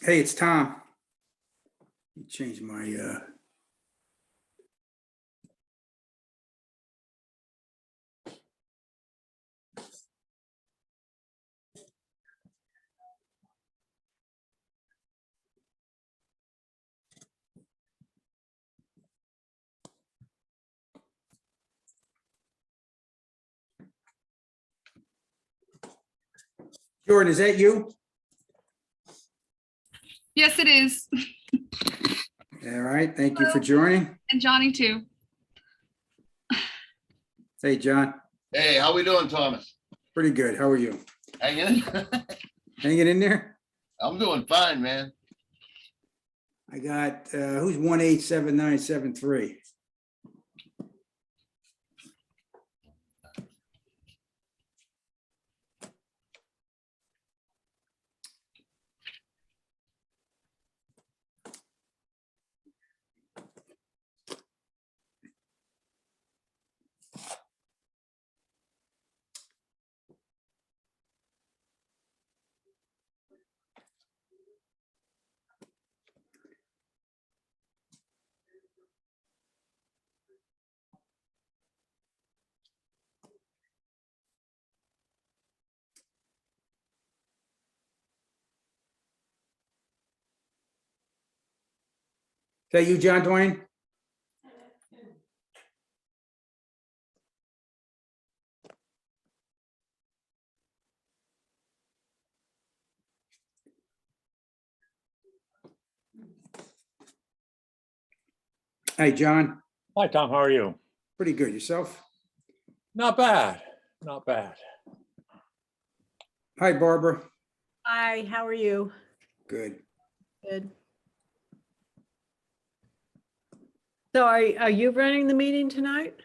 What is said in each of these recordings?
Hey, it's Tom. Let me change my, Jordan, is that you? Yes, it is. All right, thank you for joining. And Johnny too. Hey, John, Hey, how we doing, Thomas? pretty good. How are you? Hanging? Hanging in there? I'm doing fine, man. I got, who's 187973? Is that you, John Dwayne? Hey, John, Hi, Tom. How are you? pretty good. Yourself? Not bad. Not bad. Hi, Barbara. Hi, how are you? Good. Good. So are you running the meeting tonight?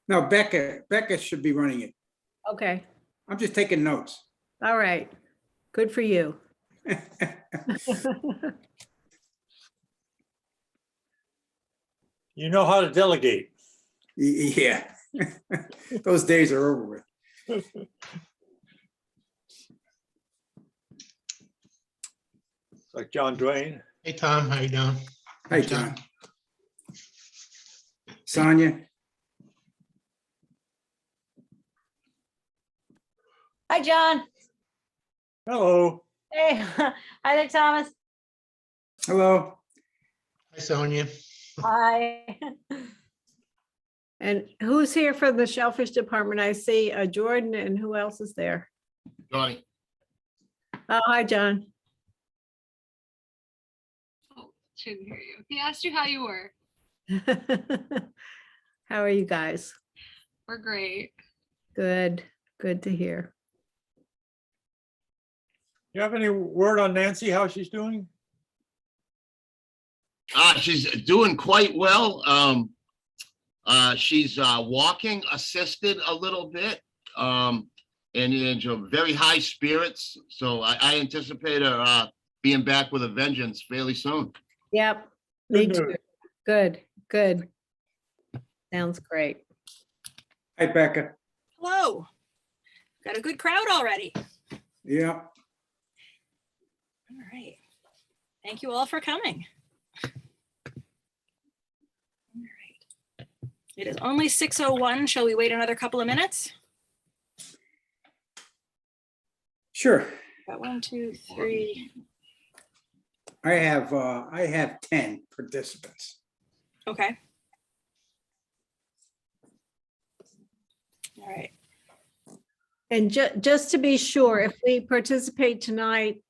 No, Becca should be running it. Okay, I'm just taking notes. all right. Good for you. You know how to delegate. Yeah, those days are over with. Like John Dwayne. Hey, Tom, how you doing? Hey, John. Sonia, Hi, John. Hello. Hey, hi there, Thomas. hello. Hi, Sonia. Hi. And who's here for the Shellfish Department? I see Jordan, and who else is there? Johnny. Oh, hi, John. Oh, shouldn't hear you. He asked you how you were. How are you guys? We're great. Good, good to hear. You have any word on Nancy, how she's doing? She's doing quite well. She's walking assisted a little bit, and in very high spirits. So I anticipate her being back with a vengeance fairly soon. Yep, me Good too. news. Good, good. Sounds great. Hi, Becca. Hello. Got a good crowd already. Yeah, All right. Thank you all for coming. All right. It is only 6:01. Shall we wait another couple of minutes? sure. Got 1, 2, 3. I have 10 participants. Okay. All right. And just to be sure, if we participate tonight,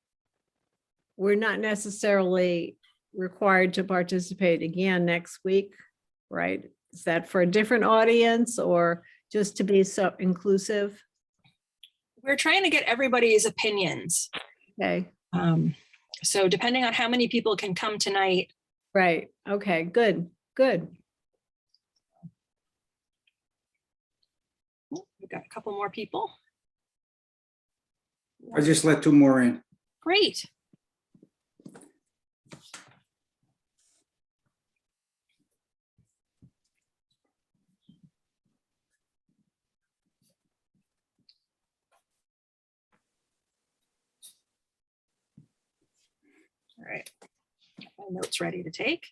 we're not necessarily required to participate again next week, right? Is that for a different audience or just to be so inclusive? We're trying to get everybody's opinions. Okay, So depending on how many people can come tonight, right. Okay, good, good. we've got a couple more people. I just let 2 more in. Great. All right. My notes ready to take.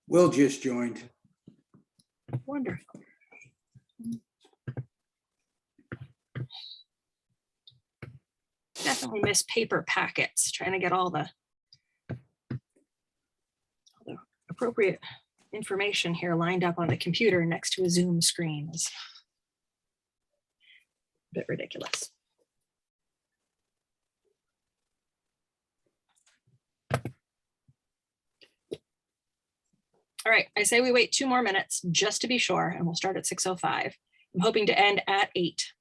Will just joined. Wonderful. Definitely miss paper packets, trying to get all the appropriate information here lined up on the computer next to a Zoom screen is a bit ridiculous. All right, I say we wait 2 more minutes just to be sure, and we'll start at 6:05. I'm hoping to end at 8.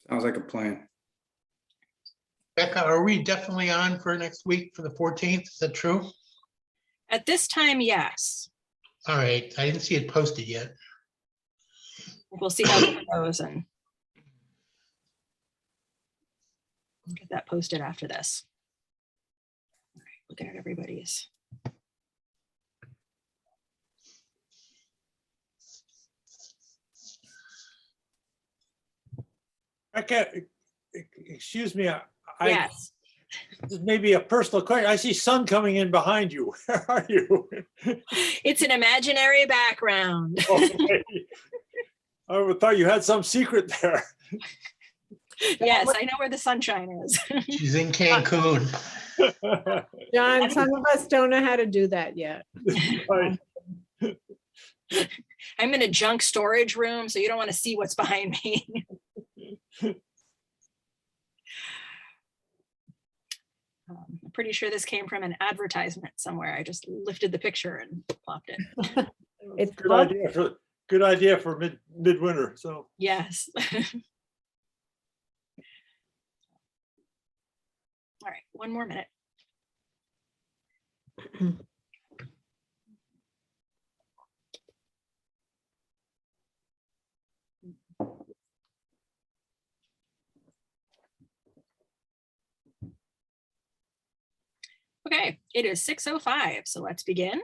Sounds like a plan. Becca, are we definitely on for next week for the 14th? Is that true? At this time, yes. All right, I didn't see it posted yet. We'll see how it goes and get that posted after this. All right, looking at everybody's. Becca, excuse me, Yes, this may be a personal question. I see sun coming in behind you. Where are you? it's an imaginary background. Okay. I thought you had some secret there. Yes, I know where the sunshine is. She's in Cancun. John, some of us don't know how to do that yet. Right. I'm in a junk storage room, so you don't want to see what's behind me. I'm pretty sure this came from an advertisement somewhere. I just lifted the picture and plopped it. It's Good idea for midwinter. So Yes. All right, 1 more minute. Okay, it is 6:05, so let's begin.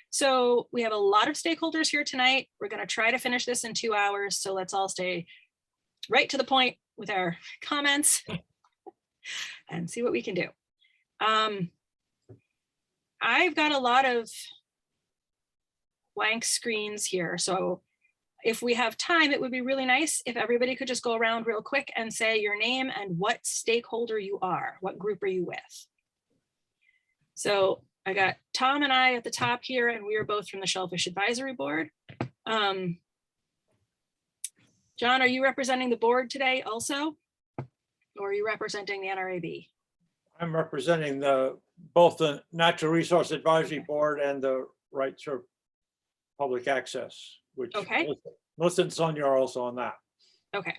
So we have a lot of stakeholders here tonight. We're going to try to finish this in 2 hours, so let's all stay right to the point with our comments and see what we can do. I've got a lot of blank screens here, so if we have time, it would be really nice if everybody could just go around real quick and say your name and what stakeholder you are. What group are you with? So I got Tom and I at the top here, and we are both from the Shellfish Advisory Board. John, are you representing the board today also? Or are you representing the NRAB? I'm representing both the Natural Resource Advisory Board and the Right to Public Access, which Okay. Melissa and Sonia are also on that. Okay.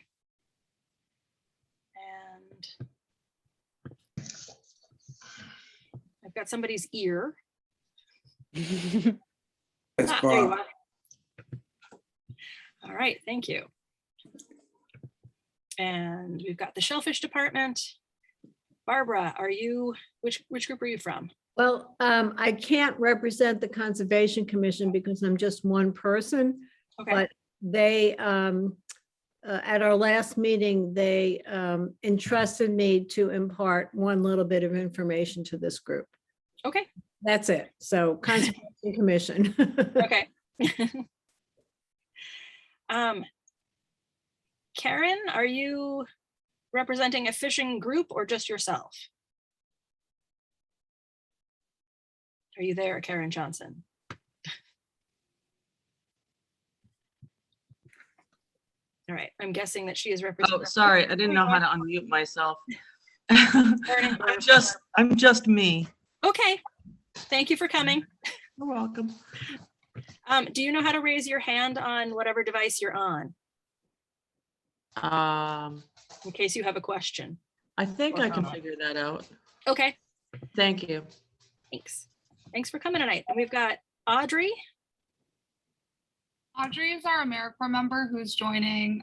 And I've got somebody's ear. That's There you Bob. are. All right, thank you. And we've got the Shellfish Department. Barbara, are you, which group are you from? Well, I can't represent the Conservation Commission because I'm just one person, Okay, but they, at our last meeting, they entrusted me to impart one little bit of information to this group. okay, That's it. So Conservation Commission. okay. Karen, are you representing a fishing group or just yourself? Are you there, Karen Johnson? All right, I'm guessing that she is Oh, representing. sorry, I didn't know how to unmute myself. Karen, I'm just me. Okay, thank you for coming. You're welcome. Do you know how to raise your hand on whatever device you're on, in case you have a question? I think I can figure that out. Okay, Thank you. thanks. Thanks for coming tonight. And we've got Audrey. Audrey is our AmeriCorps member who's joining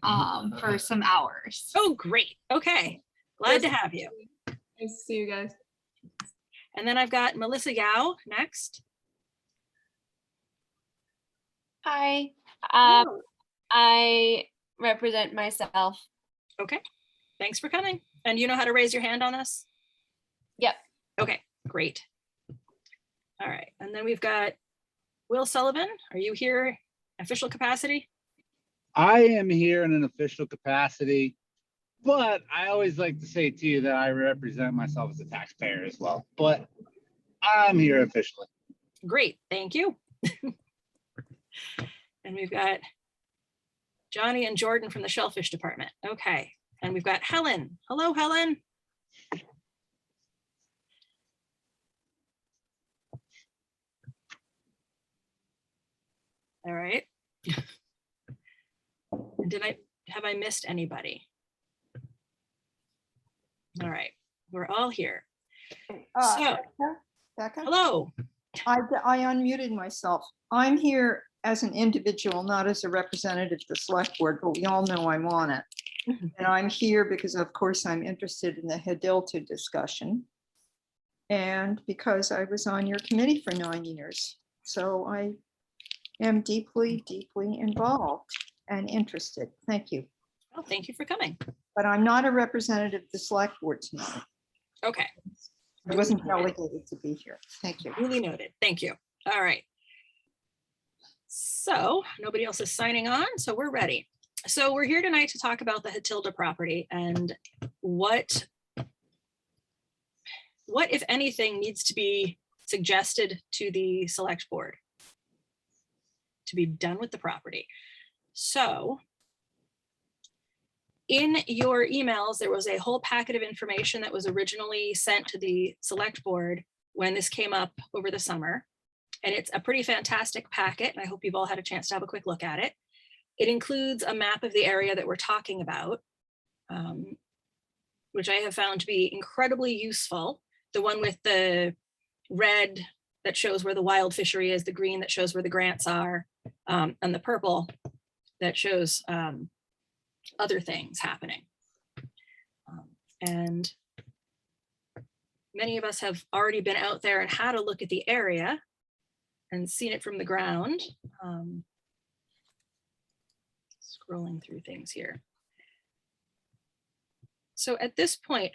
for some hours. Oh, great. Okay, Glad to have you. Nice to see you guys. And then I've got Melissa Yao next. Hi, Hello. I represent myself. Okay, thanks for coming. And you know how to raise your hand on this? Yep. Okay, great. All right, and then we've got Will Sullivan. Are you here, official capacity? I am here in an official capacity, but I always like to say to you that I represent myself as a taxpayer as well, but I'm here officially. Great, thank you. And we've got Johnny and Jordan from the Shellfish Department. Okay, and we've got Helen. Hello, Helen. All right. Have I missed anybody? All right, we're all here. So, Becca, hello. I unmuted myself. I'm here as an individual, not as a representative of the select board, but we all know I'm on it. And I'm here because, of course, I'm interested in the Hadilta discussion. And because I was on your committee for 9 years. So I am deeply, deeply involved and interested. Thank you. Well, thank you for coming. But I'm not a representative of the select board tonight. Okay. I wasn't delegated to be here. Thank you. Duly noted. Thank you. All right. So nobody else is signing on, so we're ready. So we're here tonight to talk about the Hadilta property and what, if anything, needs to be suggested to the select board to be done with the property. So in your emails, there was a whole packet of information that was originally sent to the select board when this came up over the summer. And it's a pretty fantastic packet, and I hope you've all had a chance to have a quick look at it. It includes a map of the area that we're talking about, which I have found to be incredibly useful. The one with the red that shows where the wild fishery is, the green that shows where the grants are, and the purple that shows other things happening. And many of us have already been out there and had a look at the area and seen it from the ground. Scrolling through things here. So at this point,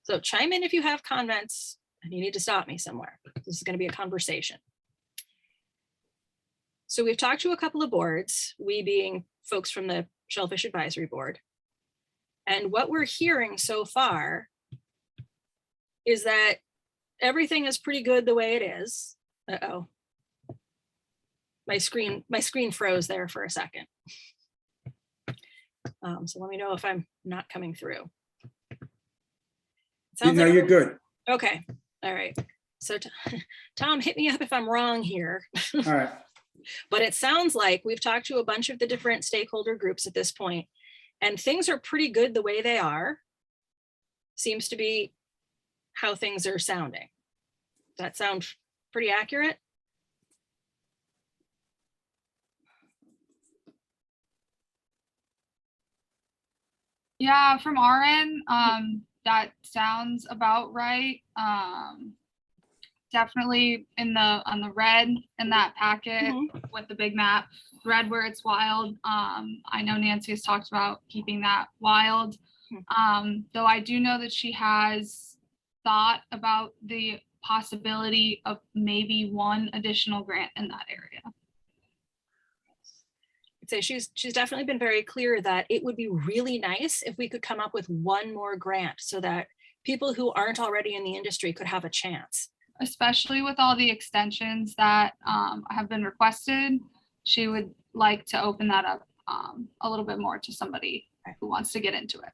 so chime in if you have comments and you need to stop me somewhere. This is going to be a conversation. So we've talked to a couple of boards, we being folks from the Shellfish Advisory Board. And what we're hearing so far is that everything is pretty good the way it is. Uh-oh. My screen froze there for a second. So let me know if I'm not coming through. No, Sounds like you're good. okay. All right. So Tom, hit me up if I'm wrong here. All right. But it sounds like we've talked to a bunch of the different stakeholder groups at this point, and things are pretty good the way they are. Seems to be how things are sounding. Does that sound pretty accurate? Yeah, from our end, that sounds about right. Definitely on the red in that packet with the big map, red where it's wild. I know Nancy has talked about keeping that wild. Though I do know that she has thought about the possibility of maybe one additional grant in that area. I'd say she's definitely been very clear that it would be really nice if we could come up with one more grant so that people who aren't already in the industry could have a chance. Especially with all the extensions that have been requested, she would like to open that up a little bit more to somebody who wants to get into it.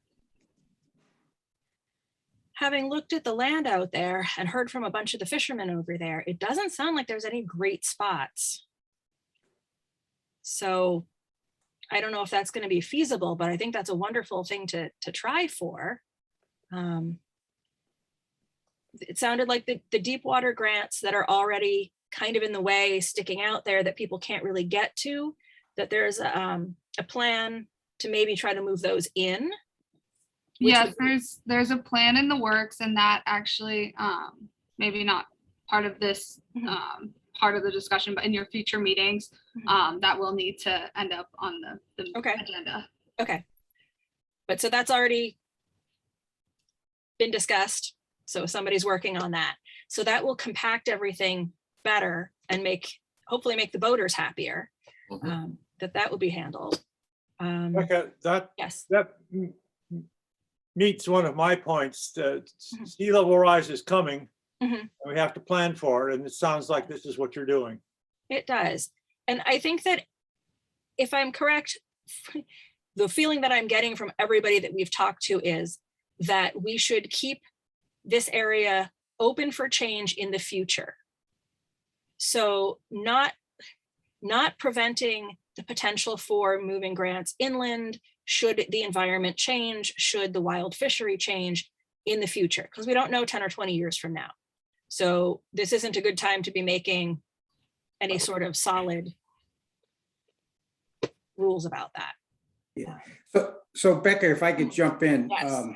Having looked at the land out there and heard from a bunch of the fishermen over there, it doesn't sound like there's any great spots. So I don't know if that's going to be feasible, but I think that's a wonderful thing to try for. It sounded like the deep water grants that are already kind of in the way, sticking out there that people can't really get to, that there's a plan to maybe try to move those in? Which Yes, would- there's a plan in the works, and that actually, maybe not part of this, Mhm. part of the discussion, but in your future meetings, Mhm. that will need to end up on the Okay. agenda. Okay. But so that's already been discussed. So somebody's working on that. So that will compact everything better and hopefully make the boaters happier. Mhm. That will be handled. Becca, Yes. that meets one of my points, that Mhm. sea level rise is coming. Mhm. and We have to plan for it, and it sounds like this is what you're doing. It does. And I think that if I'm correct, the feeling that I'm getting from everybody that we've talked to is that we should keep this area open for change in the future. So not preventing the potential for moving grants inland should the environment change, should the wild fishery change in the future, because we don't know 10 or 20 years from now. So this isn't a good time to be making any sort of solid rules about that. Yeah. So Becca, if I could jump in, Yes.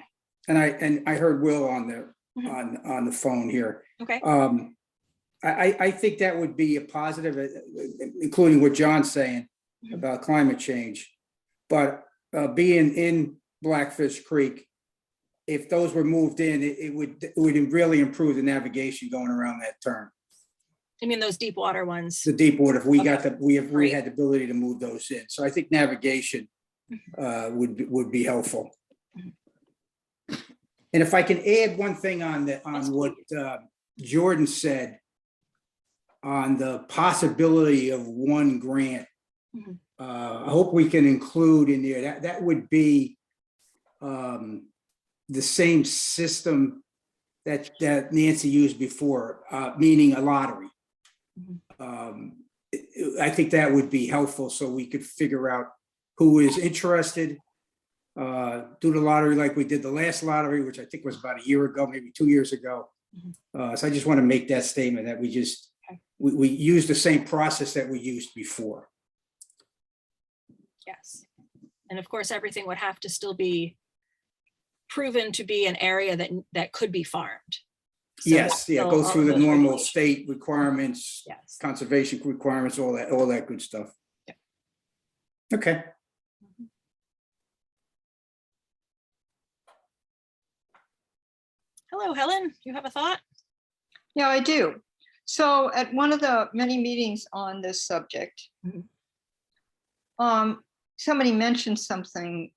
and I heard Will on Mhm. on the phone here. Okay. I think that would be a positive, including what John's saying Mhm. about climate change. But being in Blackfish Creek, if those were moved in, it would really improve the navigation going around that turn. I mean, those deep water ones. The deep water, if we Okay. got we Great. had the ability to move those in. So I think navigation would be helpful. Mhm. And if I can add one thing on Yes, what Jordan said on the possibility of one grant, Mhm. I hope we can include in there that would be the same system that Nancy used before, meaning a lottery. Mhm. I think that would be helpful so we could figure out who is interested. Do the lottery like we did the last lottery, which I think was about a year ago, maybe 2 years ago. So I just want to make that statement that we use the same process that we used before. Yes. And of course, everything would have to still be proven to be an area that could be farmed. So Yes, that's yeah, still go all through of the those normal regulations. state requirements, Yes. conservation requirements, all that good stuff. Yeah. Okay. Hello, Helen, you have a thought? Yeah, I do. So at one of the many meetings on this subject, Mhm. somebody mentioned something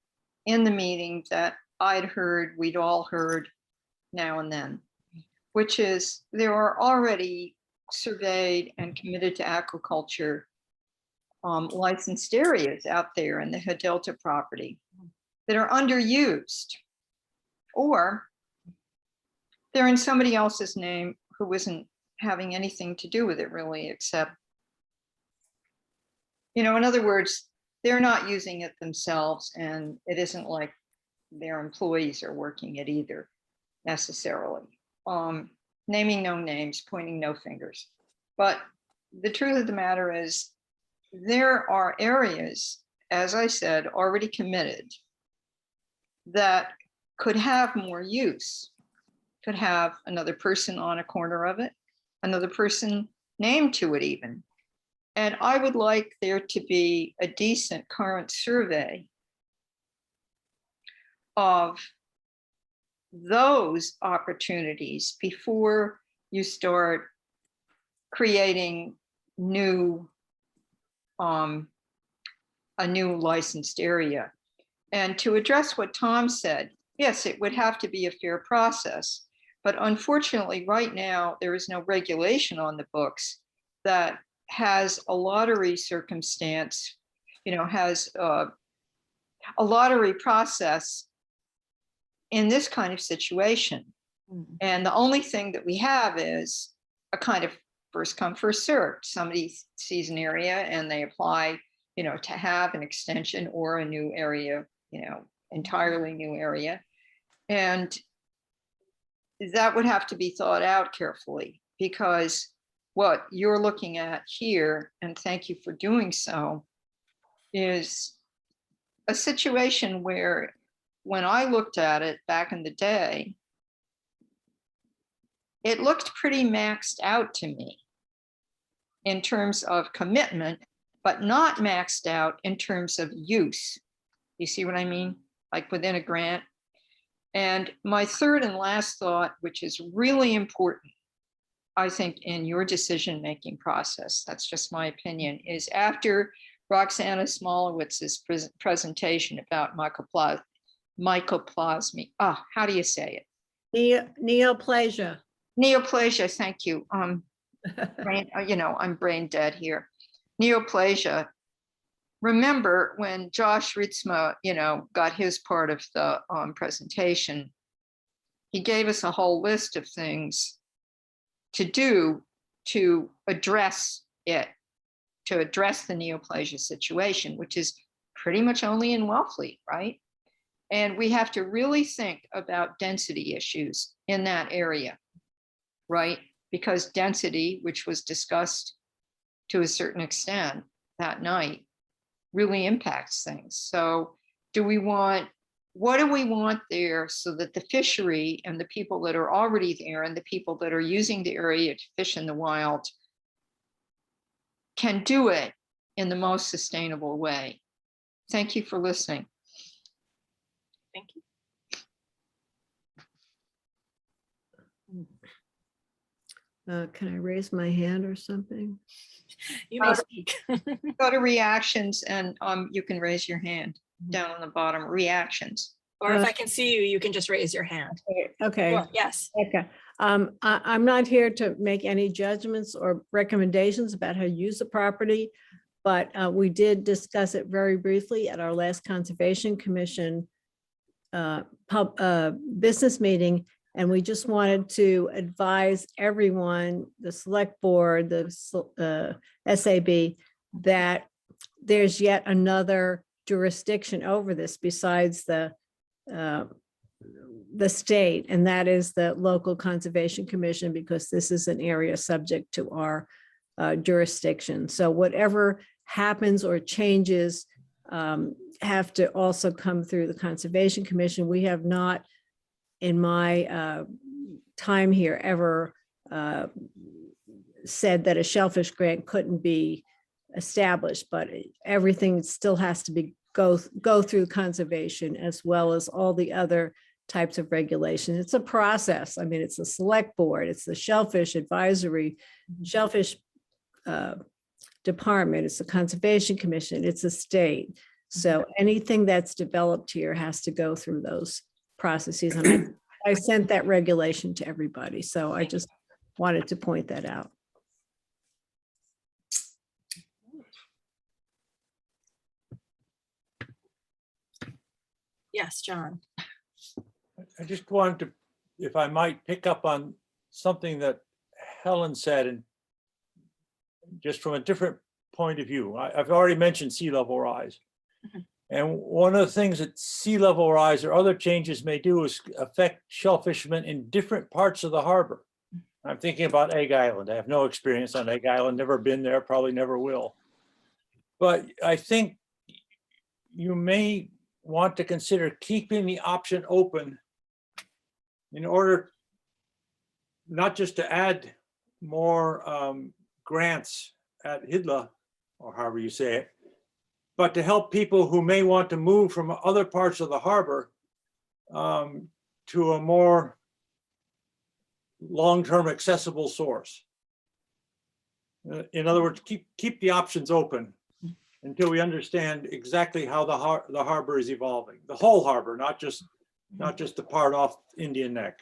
in the meeting that I'd heard, we'd all heard now and then, which is there are already surveyed and committed to aquaculture licensed areas out there in the Head Delta property that are underused, or they're in somebody else's name who isn't having anything to do with it really, except, in other words, they're not using it themselves, and it isn't like their employees are working it either necessarily. Naming no names, pointing no fingers. But the truth of the matter is there are areas, as I said, already committed that could have more use, could have another person on a corner of it, another person named to it even. And I would like there to be a decent current survey of those opportunities before you start creating a new licensed area. And to address what Tom said, yes, it would have to be a fair process. But unfortunately, right now, there is no regulation on the books that has a lottery circumstance, has a lottery process in this kind of situation. And the only thing that we have is a kind of first come, first served. Somebody sees an area and they apply, to have an extension or a new area, entirely new area. And that would have to be thought out carefully, because what you're looking at here, and thank you for doing so, is a situation where when I looked at it back in the day, it looked pretty maxed out to me in terms of commitment, but not maxed out in terms of use. You see what I mean? Like within a grant. And my third and last thought, which is really important, I think, in your decision-making process, that's just my opinion, is after Roxana Smolowitz's presentation about mycoplasmy. How do you say it? Neoplasia. Neoplasia, thank you. I'm brain dead here. Neoplasia. Remember when Josh Ritzma, got his part of the presentation, he gave us a whole list of things to do to address it, to address the neoplasia situation, which is pretty much only in Wellfleet, right? And we have to really think about density issues in that area, right? Because density, which was discussed to a certain extent that night, really impacts things. So what do we want there so that the fishery and the people that are already there and the people that are using the area to fish in the wild can do it in the most sustainable way? Thank you for listening. Thank you. Can I raise my hand or something? You may speak. Go to reactions and you can raise your hand down on the bottom, reactions. Or if I can see you, you can just raise your hand. Okay. Sure, yes. Okay. I'm not here to make any judgments or recommendations about how to use the property, but we did discuss it very briefly at our last Conservation Commission business meeting. And we just wanted to advise everyone, the select board, the SAB, that there's yet another jurisdiction over this besides the state, and that is the local Conservation Commission, because this is an area subject to our jurisdiction. So whatever happens or changes have to also come through the Conservation Commission. We have not, in my time here, ever said that a shellfish grant couldn't be established, but everything still has to be go through conservation as well as all the other types of regulation. It's a process. I mean, it's the select board, it's the shellfish advisory, shellfish department, it's the Conservation Commission, it's a state. So anything that's developed here has to go through those processes. And I sent that regulation to everybody. So I just wanted to point that out. Yes, John. I just wanted to, if I might, pick up on something that Helen said, and just from a different point of view. I've already mentioned sea level rise. And one of the things that sea level rise or other changes may do is affect shellfishermen in different parts of the harbor. I'm thinking about Egg Island. I have no experience on Egg Island, never been there, probably never will. But I think you may want to consider keeping the option open in order not just to add more grants at Hidla, or however you say it, but to help people who may want to move from other parts of the harbor to a more long-term accessible source. In other words, keep the options open until we understand exactly how the harbor is evolving. The whole harbor, not just the part off Indian Neck.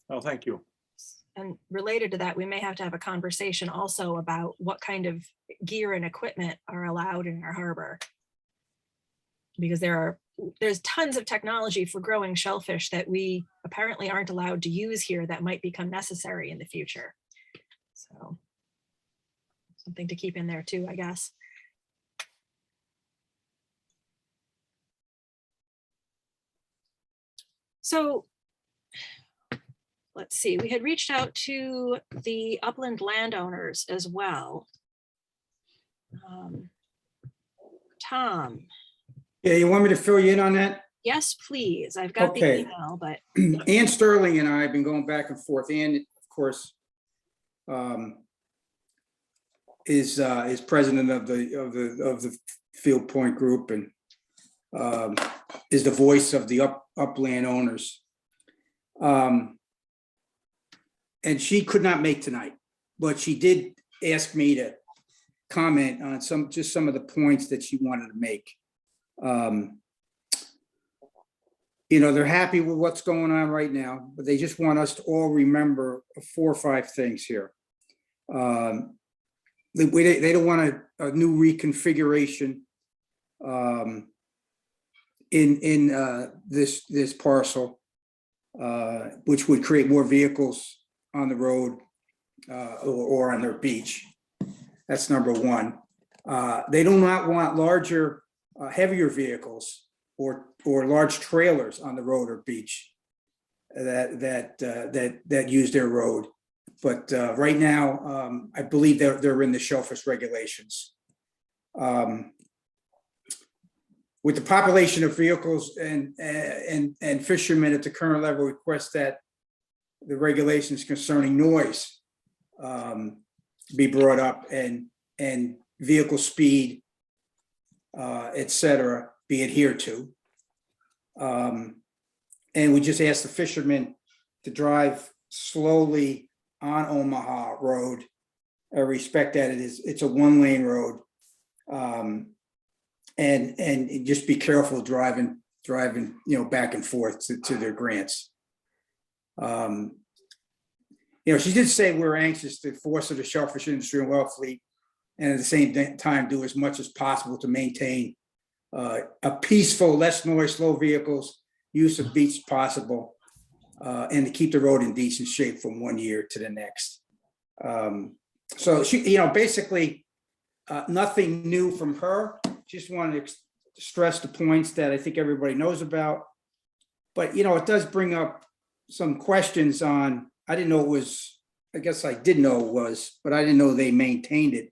Oh, thank you. And related to that, we may have to have a conversation also about what kind of gear and equipment are allowed in our harbor. Because there's tons of technology for growing shellfish that we apparently aren't allowed to use here that might become necessary in the future. So something to keep in there too, I guess. So let's see, we had reached out to the upland landowners as well. Tom, Yeah, you want me to fill you in on that? Yes, please. I've got the Okay. email, but Ann Sterling and I have been going back and forth. Ann, of course, is president of the Field Point Group and is the voice of the upland owners. And she could not make tonight, but she did ask me to comment on some of the points that she wanted to make. They're happy with what's going on right now, but they just want us to all remember 4 or 5 things here. They don't want a new reconfiguration in this parcel, which would create more vehicles on the road or on their beach. That's number one. They do not want larger, heavier vehicles or large trailers on the road or beach that use their road. But right now, I believe they're in the Shellfish regulations. With the population of vehicles and fishermen at the current level, request that the regulations concerning noise be brought up and vehicle speed, et cetera, be adhered to. And we just asked the fishermen to drive slowly on Omaha Road. I respect that it's a 1-lane road. And just be careful driving, back and forth to their grants. She did say we're anxious to foster the shellfish industry and well fleet, and at the same time do as much as possible to maintain a peaceful, less noise, slow vehicles, use of beach possible, and to keep the road in decent shape from one year to the next. So she, basically nothing new from her. Just wanted to stress the points that I think everybody knows about. But, it does bring up some questions on, I didn't know it was, I guess I did know it was, but I didn't know they maintained it,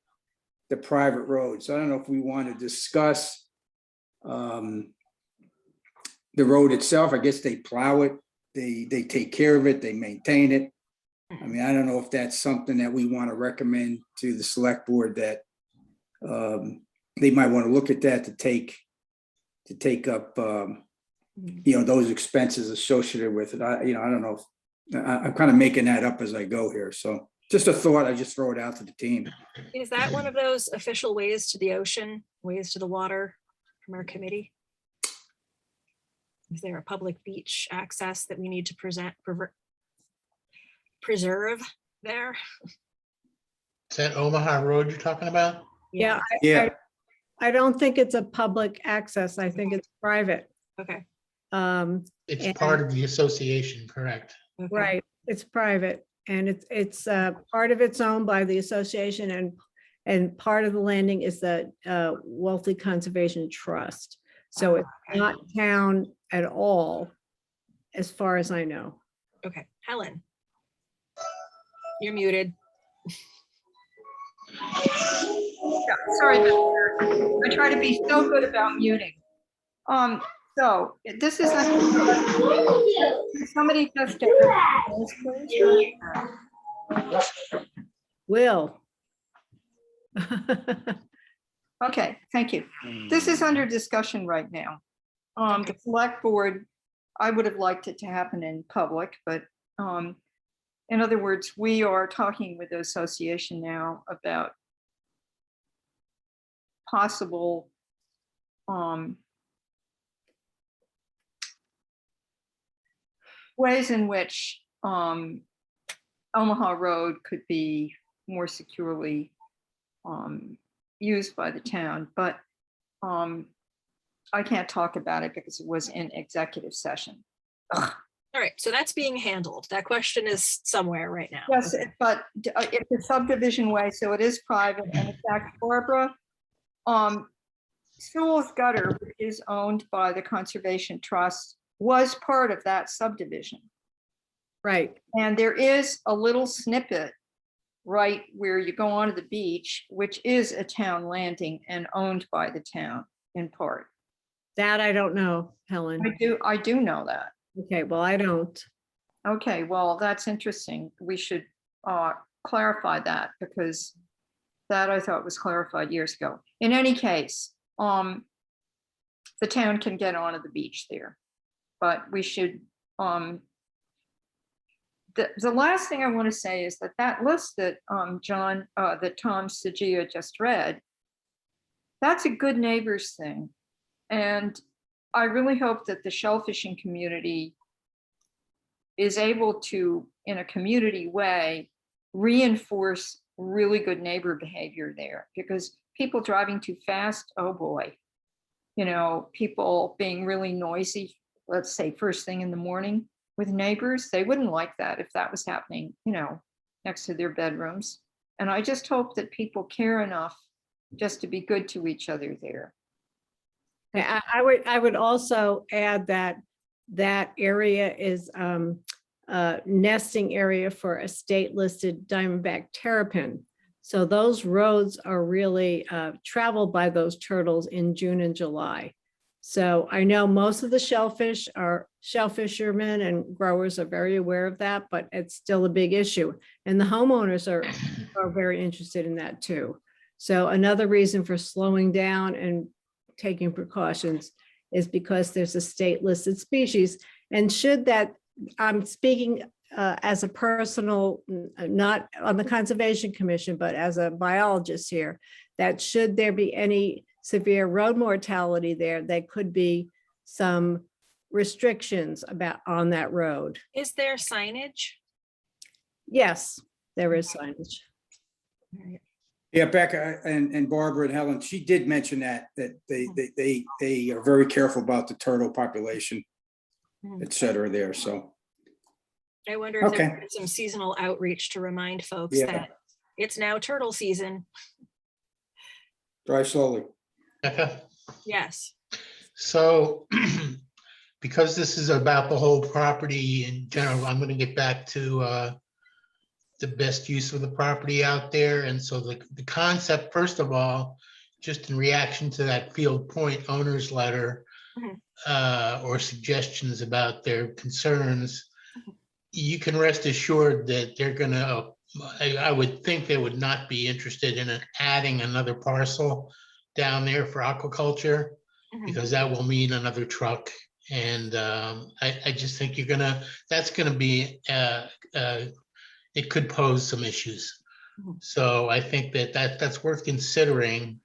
the private road. So I don't know if we want to discuss the road itself. I guess they plow it, they take care of it, they maintain it. I mean, I don't know if that's something that we want to recommend to the select board, that they might want to look at that to take up, those expenses associated with it. I don't know. I'm kind of making that up as I go here. So just a thought, I just throw it out to the team. is that one of those official ways to the ocean, ways to the water from our committee? Is there a public beach access that we need to preserve there? Is that Omaha Road you're talking about? Yeah. Yeah. I don't think it's a public access. I think it's private. Okay. It's And- part of the association, correct? Okay. Right, it's private, and it's part of it's owned by the association, and part of the landing is the Wealthy Conservation Trust. So it's Okay. not town at all, as far as I know. Okay, Helen. You're muted. Sorry, I try to be so good about muting. So this is somebody just get rid of this, please? Will. Okay, thank you. This is under discussion right now. The select board, I would have liked it to happen in public, but in other words, we are talking with the association now about possible ways in which Omaha Road could be more securely used by the town, but I can't talk about it because it was in executive session. Ugh. All right, so that's being handled. That question is somewhere right now. Yes, Okay. but it's a subdivision way, so it is private. And in fact, Barbara, Sewell's Gutter, which is owned by the Conservation Trust, was part of that subdivision. Right, And there is a little snippet right where you go onto the beach, which is a town landing and owned by the town in part. That I don't know, Helen. I do know that. Okay, well, I don't. Okay, well, that's interesting. We should clarify that because that I thought was clarified years ago. In any case, the town can get onto the beach there, but we should, the last thing I want to say is that that list that that Tom Sagia just read, that's a good neighbors thing. And I really hope that the shellfishing community is able to, in a community way, reinforce really good neighbor behavior there, because people driving too fast, oh boy. You know, people being really noisy, let's say first thing in the morning with neighbors, they wouldn't like that if that was happening, you know, next to their bedrooms. And I just hope that people care enough just to be good to each other there. I would also add that that area is a nesting area for a state listed diamondback terrapin. So those roads are really traveled by those turtles in June and July. So I know most of the shellfishermen and growers are very aware of that, but it's still a big issue. And the homeowners are very interested in that too. So another reason for slowing down and taking precautions is because there's a state listed species. And should that, I'm speaking as a personal, not on the Conservation Commission, but as a biologist here, that should there be any severe road mortality there, there could be some restrictions on that road. Is there signage? Yes, there is signage. Yeah, Becca and Barbara and Helen, she did mention that they are very careful about the turtle population, et cetera there, so. I wonder if Okay. there's some seasonal outreach to remind folks Yeah. that it's now turtle season. Drive slowly. Becca? Yes. So because this is about the whole property in general, I'm going to get back to the best use of the property out there. And so the concept, first of all, just in reaction to that Field Point owner's letter or suggestions about their concerns, you can rest assured that they're going to, I would think they would not be interested in adding another parcel down there for aquaculture, because that will mean another truck. And I just think that's gonna be, it could pose some issues. So I think that's worth considering.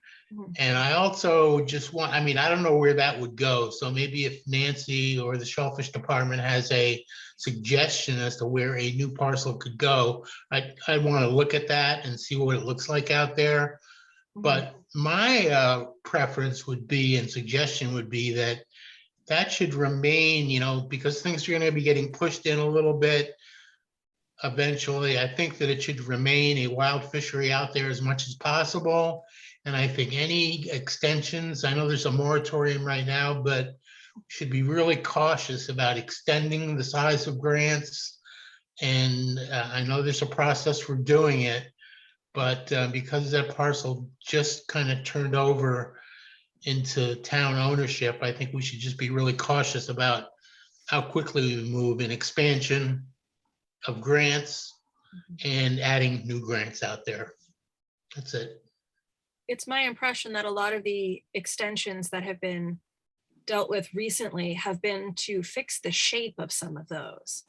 And I also just want, I mean, I don't know where that would go. So maybe if Nancy or the Shellfish Department has a suggestion as to where a new parcel could go, I want to look at that and see what it looks like out there. But my preference would be, and suggestion would be, that should remain, you know, because things are going to be getting pushed in a little bit eventually. I think that it should remain a wild fishery out there as much as possible. And I think any extensions, I know there's a moratorium right now, but should be really cautious about extending the size of grants. And I know there's a process for doing it, but because that parcel just kind of turned over into town ownership, I think we should just be really cautious about how quickly we move in expansion of grants and adding new grants out there. That's it. It's my impression that a lot of the extensions that have been dealt with recently have been to fix the shape of some of those.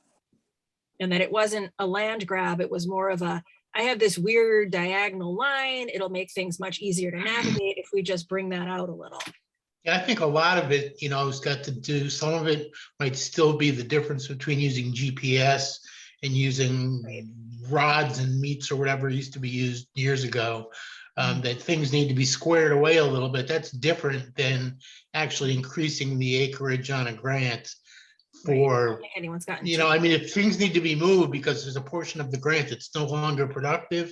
And that it wasn't a land grab, it was more of a, I have this weird diagonal line, it'll make things much easier to navigate if we just bring that out a little. Yeah, I think a lot of it, you know, has got to do, some of it might still be the difference between using GPS and using rods and meats or whatever used to be used years ago. That things need to be squared away a little bit. That's different than actually increasing the acreage on a grant for, I don't think anyone's gotten you to know, that. I mean, if things need to be moved because there's a portion of the grant that's no longer productive,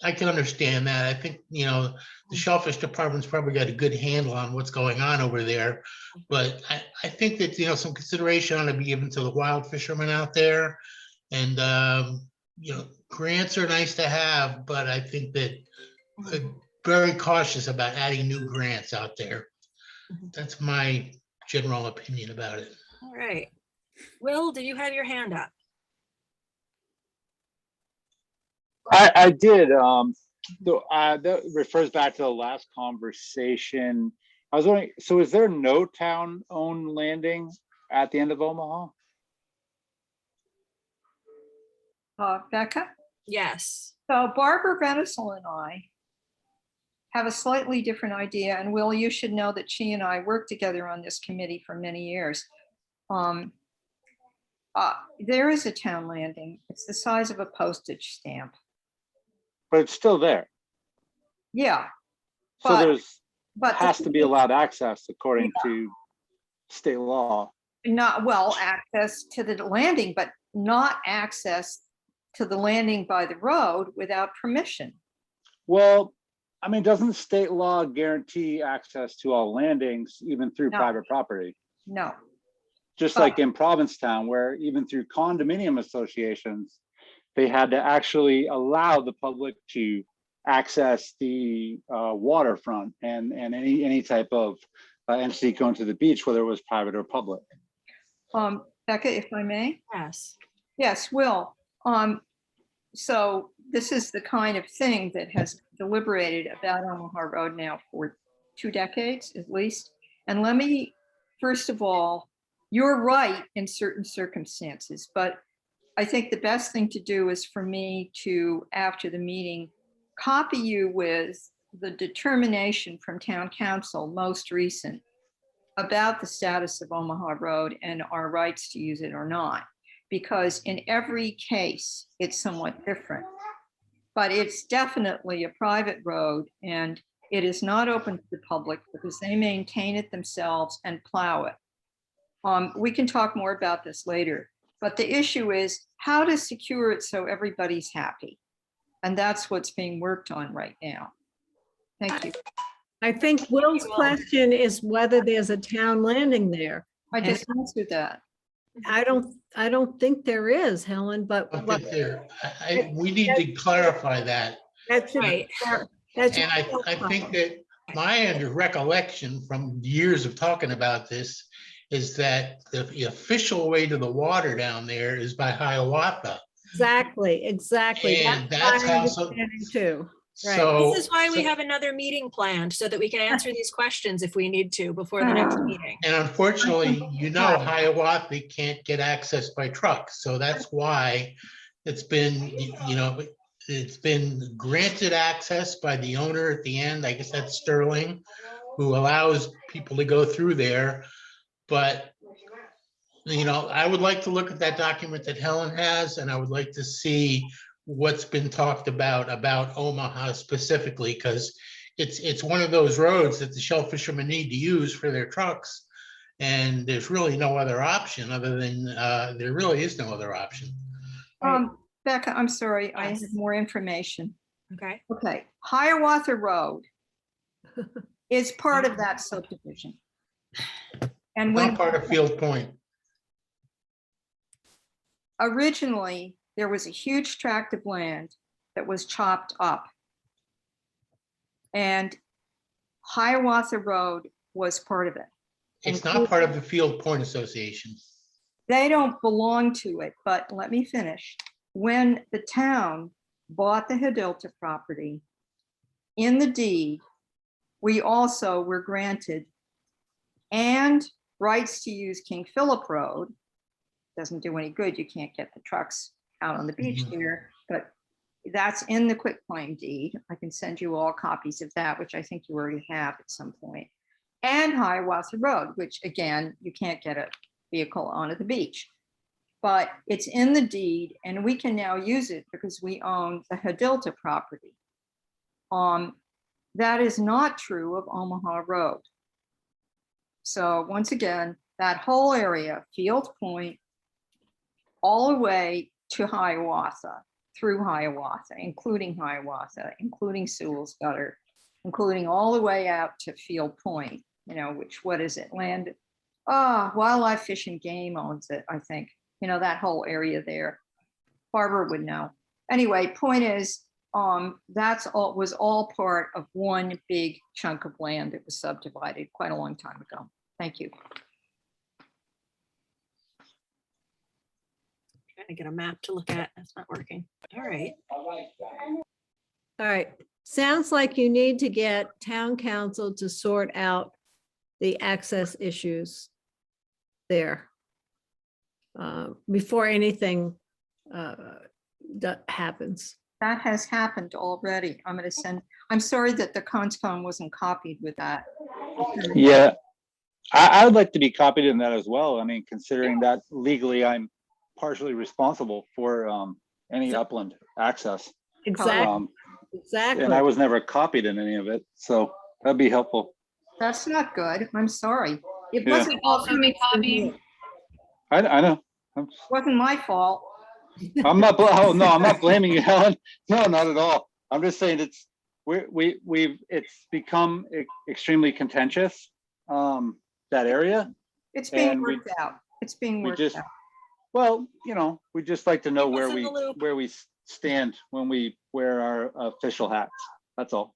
I can understand that. I think, you know, the Shellfish Department's probably got a good handle on what's going on over there. But I think that, you know, some consideration ought to be given to the wild fishermen out there. And, you know, grants are nice to have, but I think that very cautious about adding new grants out there. That's my general opinion about it. All right. Will, do you have your hand up? I did. That refers back to the last conversation. I was wondering, so is there no town-owned landing at the end of Omaha? Becca? Yes. So Barbara Benisel and I have a slightly different idea, and Will, you should know that she and I worked together on this committee for many years. There is a town landing. It's the size of a postage stamp. But it's still there. Yeah, So But- there's, but has to be allowed access according to state law. not, well, access to the landing, but not access to the landing by the road without permission. Well, I mean, doesn't state law guarantee access to all landings, even through No. private property? No, Just But- like in Provincetown, where even through condominium associations, they had to actually allow the public to access the waterfront and any type of entity going to the beach, whether it was private or public. Becca, if I may? Yes. Yes, Will. So this is the kind of thing that has deliberated about Omaha Road now for 2 decades at least. And let me, first of all, you're right in certain circumstances, but I think the best thing to do is for me to, after the meeting, copy you with the determination from town council, most recent, about the status of Omaha Road and our rights to use it or not. Because in every case, it's somewhat different. But it's definitely a private road and it is not open to the public because they maintain it themselves and plow it. We can talk more about this later, but the issue is how to secure it so everybody's happy. And that's what's being worked on right now. Thank you. I think Will's question is whether there's a town landing there. I just answered that. I don't think there is, Helen, but I don't think there- we need to clarify that. that should, Right. that should And I think that my recollection from years of talking about this is that the official way to the water down there is by Hiawatha. exactly. And my that's how, so, understanding Too. Right. so. This is why we so- have another meeting planned so that we can answer these questions if we need to before the next meeting. And unfortunately, Hiawatha can't get access by truck, so that's why it's been, it's been granted access by the owner at the end, I guess that's Sterling, who allows people to go through there. But, I would like to look at that document that Helen has, and I would like to see what's been talked about Omaha specifically, because it's one of those roads that the shellfishermen need to use for their trucks. And there's really no other option other than, there really is no other option. Becca, I'm sorry, I have Yes. more information. Okay. Okay, Hiawatha Road is part of that subdivision. And Not when part of Field Point. originally, there was a huge tract of land that was chopped up. And Hiawatha Road was part of it. It's not part of the Field Point Association. They don't belong to it, but let me finish. When the town bought the Hidilta property, in the deed, we also were granted and rights to use King Philip Road. Doesn't do any good, you can't get the trucks out on the beach Mhm. there, but that's in the quitclaim deed. I can send you all copies of that, which I think you already have at some point. And Hiawatha Road, which again, you can't get a vehicle onto the beach. But it's in the deed and we can now use it because we own the Hidilta property. That is not true of Omaha Road. So once again, that whole area, Field Point, all the way to Hiawatha, through Hiawatha, including Sewell's Gutter, including all the way out to Field Point, which, what is it, Wildlife Fish and Game owns it, I think, that whole area there. Barbara would know. Anyway, point is, was all part of one big chunk of land that was subdivided quite a long time ago. Thank you. I get a map to look at. That's not working. All right. All right, sounds like you need to get town council to sort out the access issues there before anything that happens. That has happened already. I'm sorry that the conscom wasn't copied with that. Yeah, I would like to be copied in that as well. I mean, considering that legally I'm partially responsible for any upland access. Exactly, And exactly. I was never copied in any of it, so that'd be helpful. That's not good. I'm sorry. It Yeah. wasn't all Also be copied. I know. wasn't my fault. I'm not, oh, no, I'm not blaming you, Helen. No, not at all. I'm just saying it's become extremely contentious, that area. It's being And worked out. It's being worked out. Well, we just like to know Keep us where in the loop. we stand when we wear our official hats. That's all.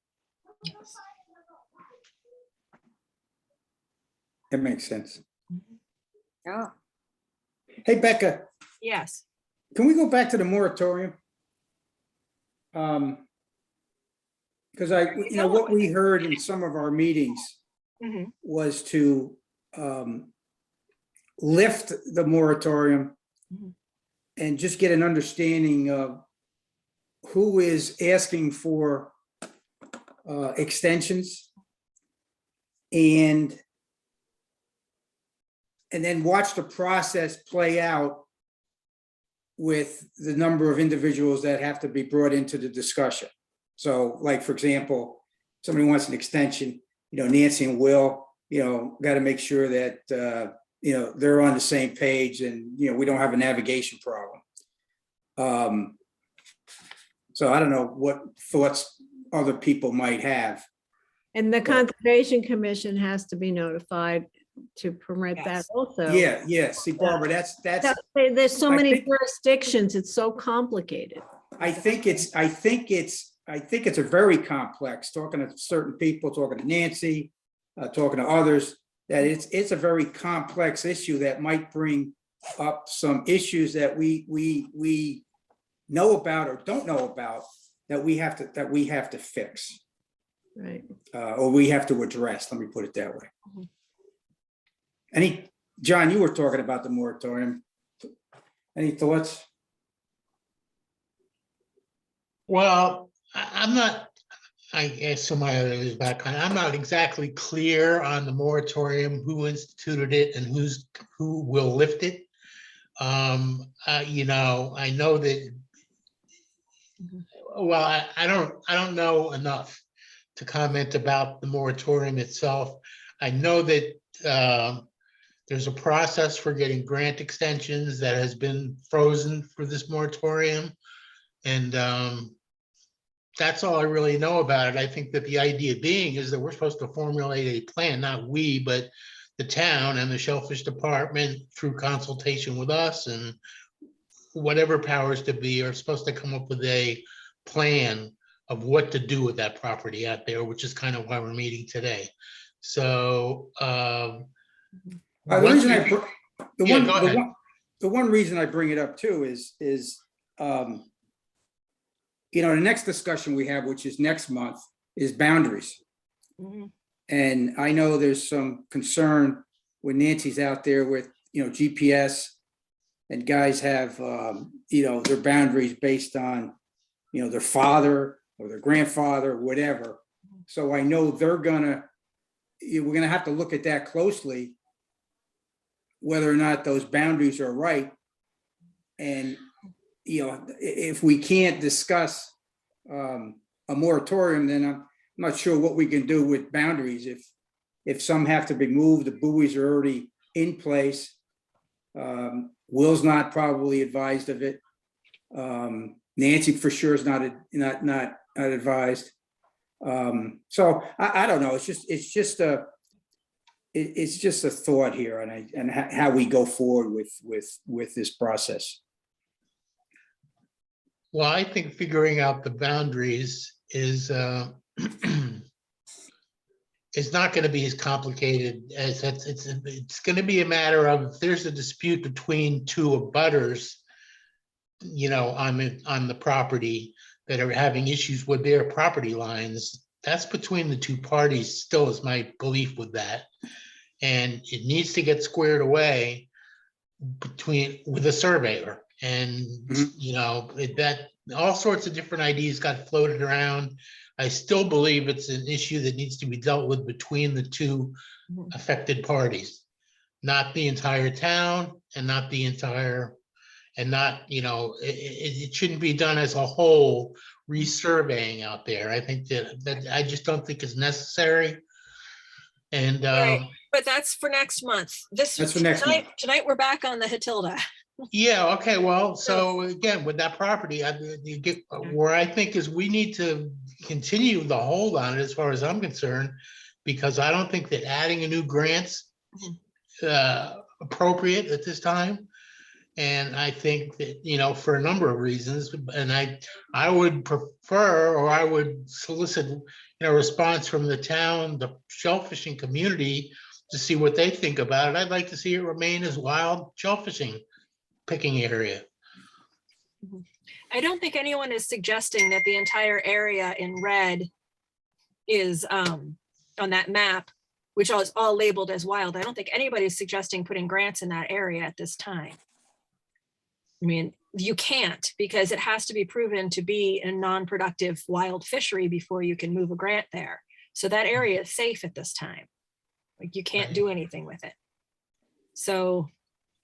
That makes sense. Yeah. Hey, Becca, Yes. can we go back to the moratorium? Because what we heard in some of our meetings Mhm. was to lift the moratorium Mhm. and just get an understanding of who is asking for extensions and then watch the process play out with the number of individuals that have to be brought into the discussion. So like, for example, somebody wants an extension, Nancy and Will, got to make sure that, they're on the same page and, we don't have a navigation problem. So I don't know what thoughts other people might have. And the Conservation Commission has to be notified to permit that Yes. also. Yeah. See, Barbara, that's, There's so I many think- jurisdictions, it's so complicated. I think it's a very complex, talking to certain people, talking to Nancy, talking to others, that it's a very complex issue that might bring up some issues that we know about or don't know about that we have to fix. Right. Or we have to address, let me put it that way. John, you were talking about the moratorium. Any thoughts? Well, I'm not, I guess somebody is background. I'm not exactly clear on the moratorium, who instituted it and who will lift it. I know that, well, I don't know enough to comment about the moratorium itself. I know that there's a process for getting grant extensions that has been frozen for this moratorium. And that's all I really know about it. I think that the idea being is that we're supposed to formulate a plan, not we, but the town and the Shellfish Department through consultation with us and whatever powers to be are supposed to come up with a plan of what to do with that property out there, which is kind of why we're meeting today. So The one reason I bring it up too is the next discussion we have, which is next month, is boundaries. Mhm. And I know there's some concern when Nancy's out there with, GPS and guys have, their boundaries based on, their father or their grandfather, whatever. So I know we're gonna have to look at that closely, whether or not those boundaries are right. And, if we can't discuss a moratorium, then I'm not sure what we can do with boundaries. If some have to be moved, the buoys are already in place. Will's not probably advised of it. Nancy for sure is not advised. So I don't know. It's just a thought here, and how we go forward with this process. well, I think figuring out the boundaries is it's not going to be as complicated as it's going to be a matter of if there's a dispute between two abutters, on the property that are having issues with their property lines. That's between the two parties, still is my belief with that. And it needs to get squared away with a surveyor. And, that all sorts of different ideas got floated around. I still believe it's an issue that needs to be dealt with between the two affected parties, not the entire town and not it shouldn't be done as a whole resurveying out there. I think that I just don't think it's necessary. And Right. But that's for next month. That's for next month. Tonight we're back on the Hatilda. yeah, okay, well, so again, with that property, you get where I think is we need to continue the hold on it as far as I'm concerned, because I don't think that adding a new grant's appropriate at this time. And I think that, for a number of reasons, and I would prefer, or I would solicit, a response from the town, the shellfishing community to see what they think about it. I'd like to see it remain as wild shellfishing picking area. I don't think anyone is suggesting that the entire area in red is on that map, which is all labeled as wild. I don't think anybody's suggesting putting grants in that area at this time. I mean, you can't, because it has to be proven to be a non-productive wild fishery before you can move a grant there. So that area is safe at this time. Like, you can't do anything with it. So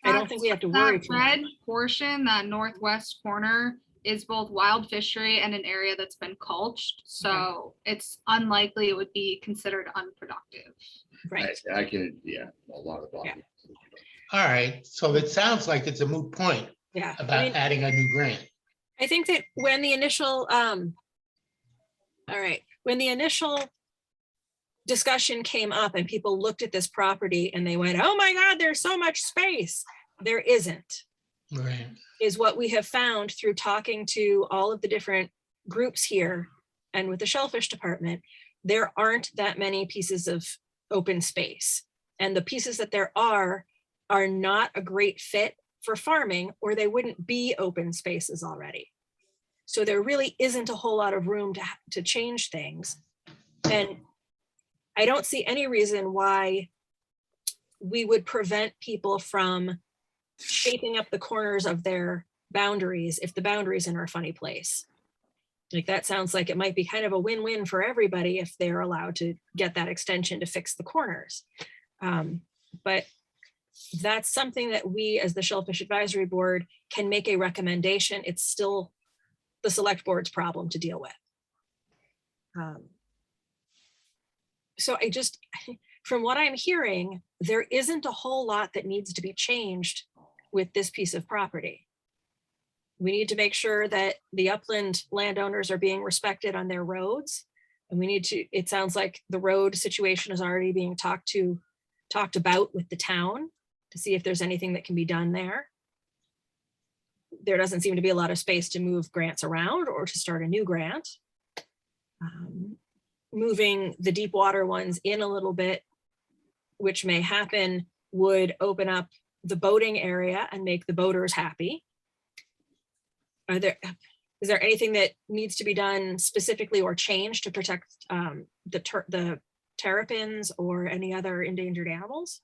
I don't think we have to worry. That red portion, that northwest corner, is both wild fishery and an area that's been mulched. So it's unlikely it would be considered unproductive. Right. I can, a lot of Yeah. All right, so it sounds like it's a moot point Yeah. about adding a new grant. I think that when the initial, when the initial discussion came up and people looked at this property and they went, oh my God, there's so much space. There isn't. Right. Is what we have found through talking to all of the different groups here and with the Shellfish department. There aren't that many pieces of open space. And the pieces that there are not a great fit for farming, or they wouldn't be open spaces already. So there really isn't a whole lot of room to change things. And I don't see any reason why we would prevent people from shaping up the corners of their boundaries if the boundaries are in a funny place. Like, that sounds like it might be kind of a win-win for everybody if they're allowed to get that extension to fix the corners. But that's something that we as the Shellfish Advisory Board can make a recommendation. It's still the select board's problem to deal with. So from what I'm hearing, there isn't a whole lot that needs to be changed with this piece of property. We need to make sure that the upland landowners are being respected on their roads. And it sounds like the road situation is already being talked about with the town to see if there's anything that can be done there. There doesn't seem to be a lot of space to move grants around or to start a new grant. Moving the deep water ones in a little bit, which may happen, would open up the boating area and make the boaters happy. Is there anything that needs to be done specifically or changed to protect the terrapins or any other endangered animals?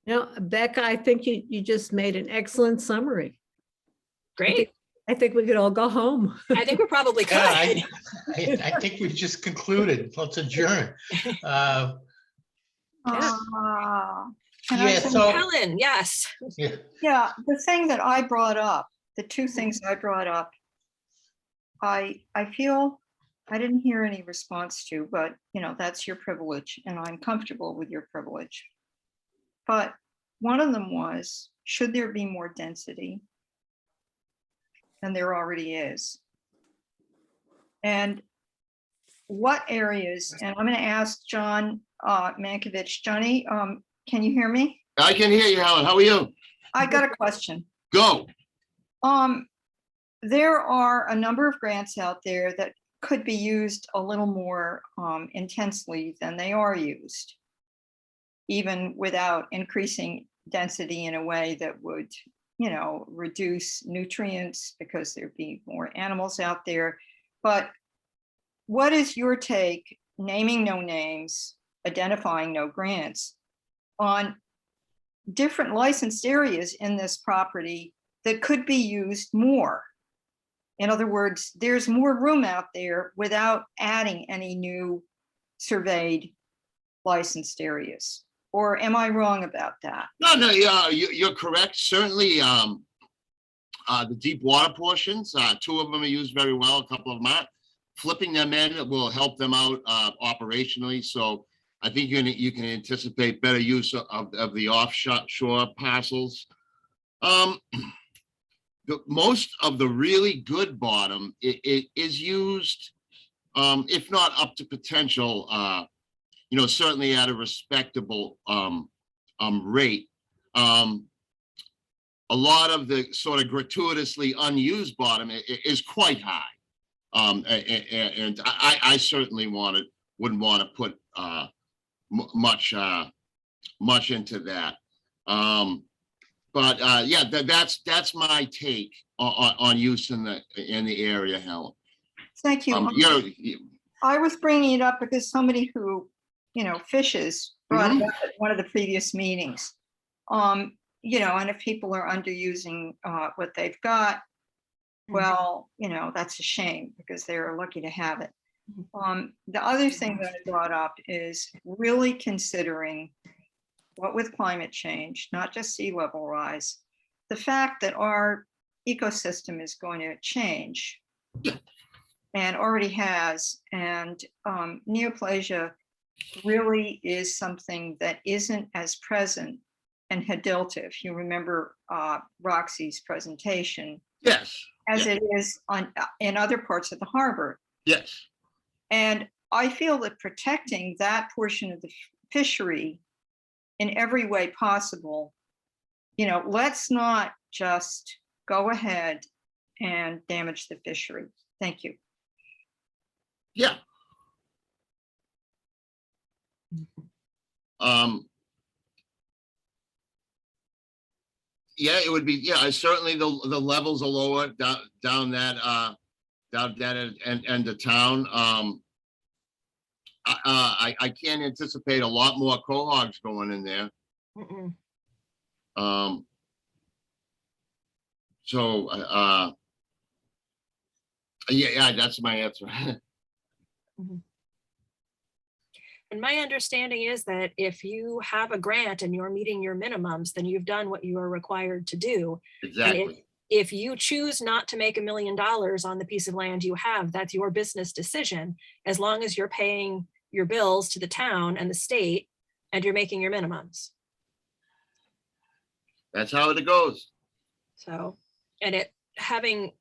No, Becca, I think you just made an excellent summary. Great. I think we could all go home. I think we're probably good. Yeah, I think we just concluded. Let's adjourn. Can I Yeah, say- so, Helen, yes. Yeah, the thing that I brought up, the two things I brought up, I feel I didn't hear any response to, but that's your privilege and I'm comfortable with your privilege. But one of them was, should there be more density? And there already is. And what areas, and I'm going to ask John Mankiewicz. Johnny, can you hear me? I can hear you, Helen. How are you? I got a question. Go. There are a number of grants out there that could be used a little more intensely than they are used, even without increasing density in a way that would reduce nutrients because there'd be more animals out there. But what is your take, naming no names, identifying no grants, on different licensed areas in this property that could be used more? In other words, there's more room out there without adding any new surveyed licensed areas. Or am I wrong about that? No, you're correct. Certainly, the deep water portions, 2 of them are used very well, a couple of them aren't. Flipping them in will help them out operationally. So I think you can anticipate better use of the offshore parcels. Most of the really good bottom it is used, if not up to potential, certainly at a respectable rate. A lot of the sort of gratuitously unused bottom is quite high. And I certainly wouldn't want to put much into that. But yeah, that's my take on use in the area, Helen. Thank you. I was bringing it up because somebody who, fishes brought it up at one of the previous meetings. And if people are underusing what they've got, well, that's a shame because they're lucky to have it. The other thing that I brought up is really considering what with climate change, not just sea level rise, the fact that our ecosystem is going to change and already has. And neoplasia really is something that isn't as present in Hadilta. If you remember Roxy's presentation, yes, as it is in other parts of the harbor. Yes. And I feel that protecting that portion of the fishery in every way possible, let's not just go ahead and damage the fishery. Thank you. Yeah. Yeah, it would be, certainly the levels are lower down that end of town. I can't anticipate a lot more cohogs going in there. So yeah, that's my answer. And my understanding is that if you have a grant and you're meeting your minimums, then you've done what you are required to do. Exactly. And if you choose not to make $1 million on the piece of land you have, that's your business decision, as long as you're paying your bills to the town and the state and you're making your minimums. That's how it goes. So, and having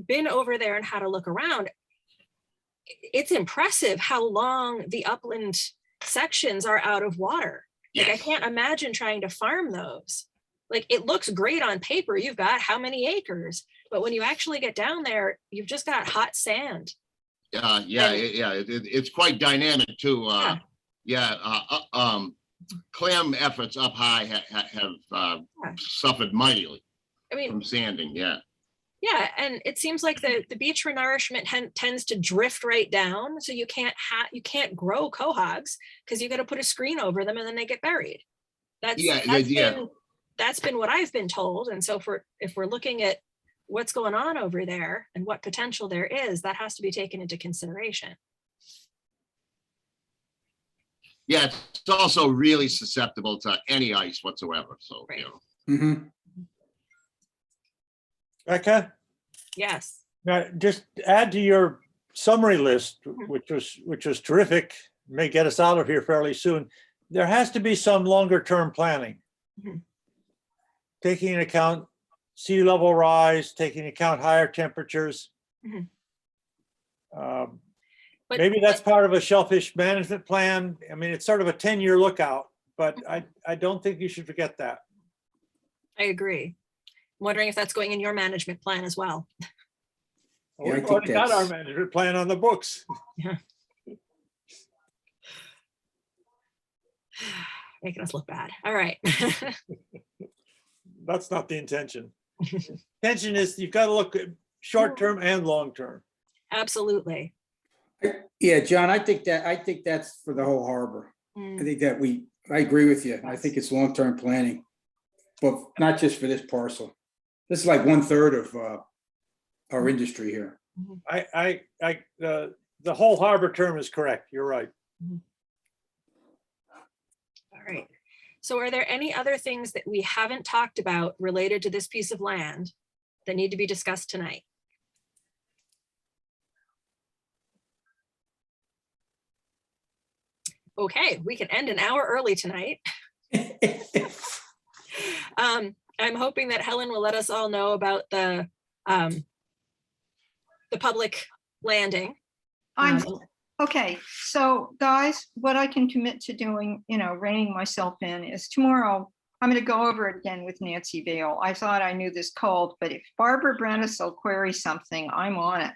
been over there and had a look around, it's impressive how long the upland sections are out of water. Like, I can't imagine trying to farm those. Like, it looks great on paper. You've got how many acres, but when you actually get down there, you've just got hot sand. It's quite dynamic too. Clam efforts up high have suffered mightily. From sanding. Yeah, and it seems like the beach renourishment tends to drift right down, so you can't grow cohogs because you got to put a screen over them and then they get buried. That's been what I've been told. And so if we're looking at what's going on over there and what potential there is, that has to be taken into consideration. Yeah, it's also really susceptible to any ice whatsoever. So Becca? Yes. Now, just add to your summary list, which was terrific, may get us out of here fairly soon. There has to be some longer term planning. Taking into account sea level rise, taking into account higher temperatures. Maybe that's part of a shellfish management plan. I mean, it's sort of a 10-year lookout, but I don't think you should forget that. I agree. I'm wondering if that's going in your management plan as well. We've already got our management plan on the books. Making us look bad. All right. That's not the intention. Tension is, you've got to look at short-term and long-term. Absolutely. Yeah, John, I think that's for the whole harbor. I Mm, think that I agree with you. I think it's long-term planning, but not just for this parcel. This is like 1/3 of our industry here. The whole harbor term is correct. You're right. All right. So are there any other things that we haven't talked about related to this piece of land that need to be discussed tonight? Okay, we can end an hour early tonight. I'm hoping that Helen will let us all know about the public landing. I'm, okay, so guys, what I can commit to doing, reining myself in is tomorrow, I'm gonna go over it again with Nancy Vale. I thought I knew this cold, but if Barbara Brennisel queries something, I'm on it.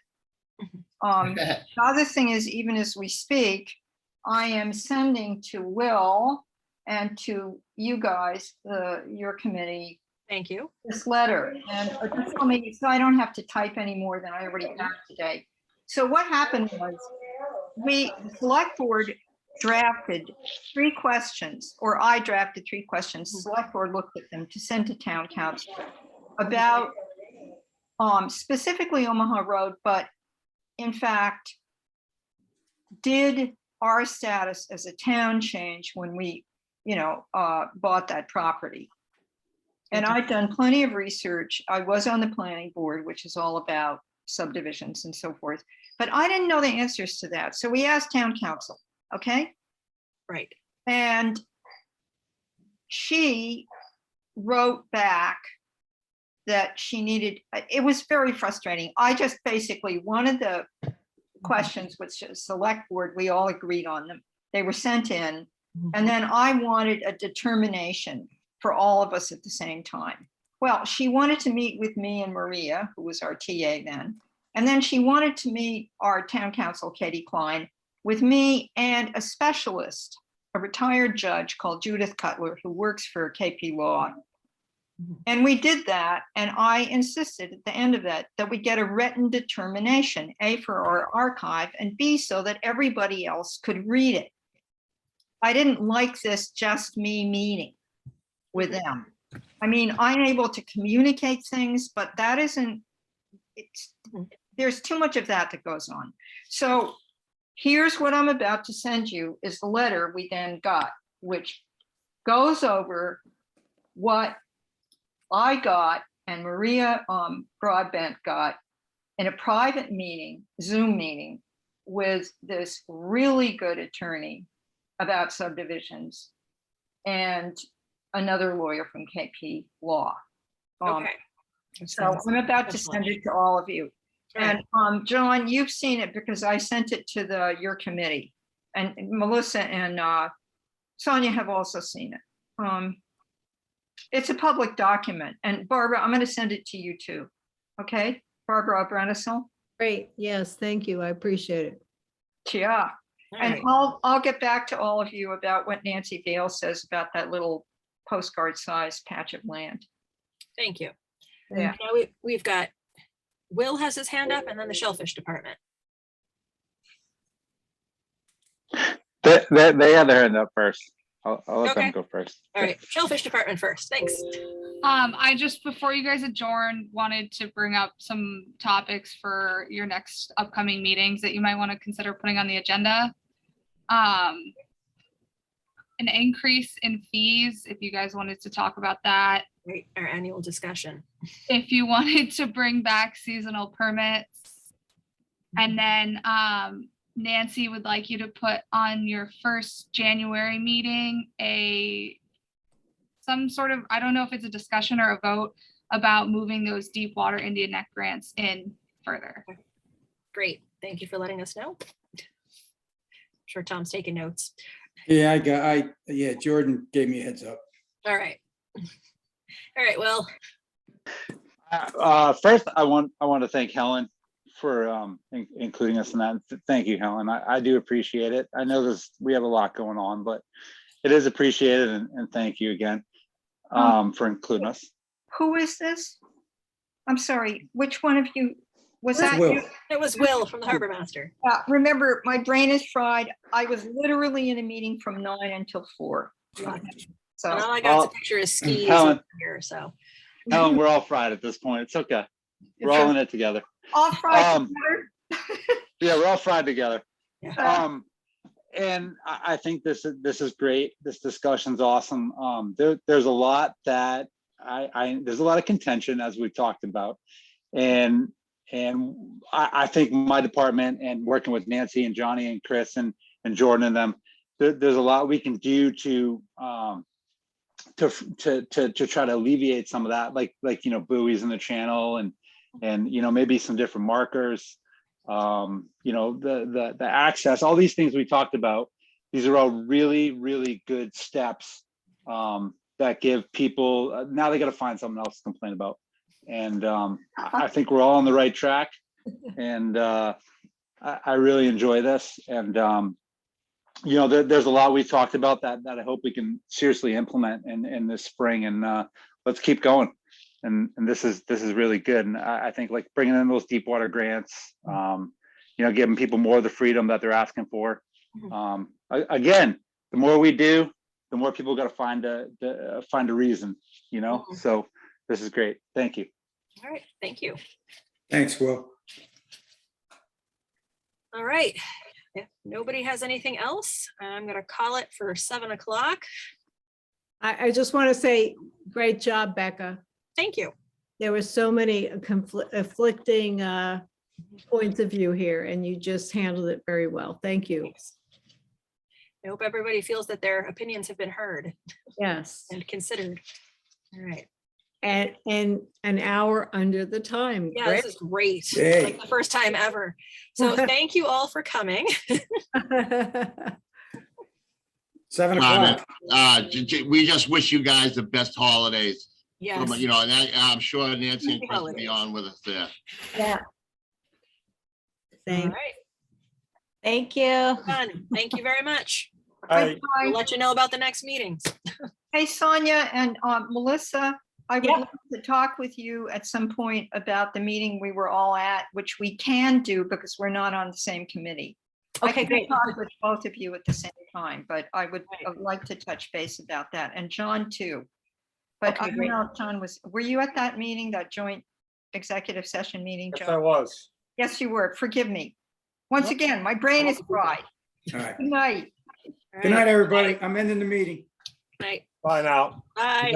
The other thing is, even as we speak, I am sending to Will and to you guys, your committee, Thank you. this letter, and just tell me so I don't have to type any more than I already have today. So what happened was, the select board drafted 3 questions, or I drafted 3 questions. The select board looked at them to send to town council about specifically Omaha Road, but in fact, did our status as a town change when we, bought that property? And I've done plenty of research. I was on the planning board, which is all about subdivisions and so forth, but I didn't know the answers to that. So we asked town council, okay? Right. And she wrote back that she needed, it was very frustrating. I just basically wanted the questions, which is select board, we all agreed on them. They were sent in. And then I wanted a determination for all of us at the same time. Well, she wanted to meet with me and Maria, who was our TA then. And then she wanted to meet our town council, Katie Klein, with me and a specialist, a retired judge called Judith Cutler, who works for KP Law. And we did that. And I insisted at the end of that we get a written determination, A, for our archive, and B, so that everybody else could read it. I didn't like this just me meeting with them. I mean, I'm able to communicate things, but that isn't, there's too much of that goes on. So here's what I'm about to send you is the letter we then got, which goes over what I got and Maria Broadbent got in a private meeting, Zoom meeting, with this really good attorney about subdivisions and another lawyer from KP Law. Okay. So I'm about to send it to all of you. And John, you've seen it because I sent it to your committee, and Melissa and Sonia have also seen it. It's a public document, and Barbara, I'm going to send it to you too. Okay, Barbara Brennisel. Great. Yes, thank you. I appreciate it. Yeah. All And right. I'll get back to all of you about what Nancy Vale says about that little postcard sized patch of land. Thank you. Yeah. Now we've got, Will has his hand up, and then the Shellfish Department. They had their hand up first. I'll let Okay. them go first. All right, Shellfish Department first. Thanks. I just, before you guys adjourn, wanted to bring up some topics for your next upcoming meetings that you might want to consider putting on the agenda. An increase in fees, if you guys wanted to talk about that. Right, our annual discussion. If you wanted to bring back seasonal permits. And then Nancy would like you to put on your first January meeting some sort of, I don't know if it's a discussion or a vote about moving those deep water Indian Neck grants in further. Great, thank you for letting us know. I'm sure Tom's taking notes. Yeah, Jordan gave me a heads up. All right. All right, well, First, I want to thank Helen for including us in that. Thank you, Helen. I do appreciate it. I know we have a lot going on, but it is appreciated, and thank you again for including us. Who is this? I'm sorry, which one of you, was It's that Will. you? It was Will from the Harbor Master. Remember, my brain is fried. I was literally in a meeting from 9 until 4. And So, all I got to Oh, picture is skis Helen. over here, so. Helen, we're all fried at this point. It's okay. We're all in it together. all fried Um, together. Yeah, we're all fried together. Uh, And I think this is great. This discussion's awesome. There's a lot that there's a lot of contention, as we've talked about. And I think my department and working with Nancy and Johnny and Chris and Jordan and them, there's a lot we can do to try to alleviate some of that, like buoys in the channel and maybe some different markers. The access, all these things we talked about, these are all really, really good steps that give people, now they got to find something else to complain about. And I think we're all on the right track. And I really enjoy this. And, there's a lot we talked about that I hope we can seriously implement in this spring. And let's keep going. And this is really good. And I think like bringing in those deep water grants, giving people more of the freedom that they're asking for. Again, the more we do, the more people got to find a reason, So this is great. Thank you. All right, thank you. Thanks, Will. All right, if nobody has anything else, I'm gonna call it for 7 o'clock. I just want to say, great job, Becca. Thank you. There were so many conflicting points of view here, and you just handled it very well. Thank you. Thanks. I hope everybody feels that their opinions have been heard Yes. and considered. All right. And an hour under the time. Yeah, this is great. Yay. Like the first time ever. So thank you all for coming. 7 o'clock. We just wish you guys the best holidays. Yes. And I'm sure Nancy and Happy Chris will be holidays. on with us there. Yeah. All Thank right. Thank you. Done. Thank you very much. I, We'll let you know about the next meetings. Hey, Sonia and Melissa, I would Yeah. like to talk with you at some point about the meeting we were all at, which we can do because we're not on the same committee. I Okay, can great. talk with both of you at the same time, but I would Right. like to touch base about that, and John too. But Okay, I don't great. know if John were you at that meeting, that joint executive session meeting, yes, I John? was. Yes, you were. Forgive me. Once again, my brain is fried. All right. Good night. All Good night, right. everybody. I'm ending the meeting. Night. Bye now. Bye.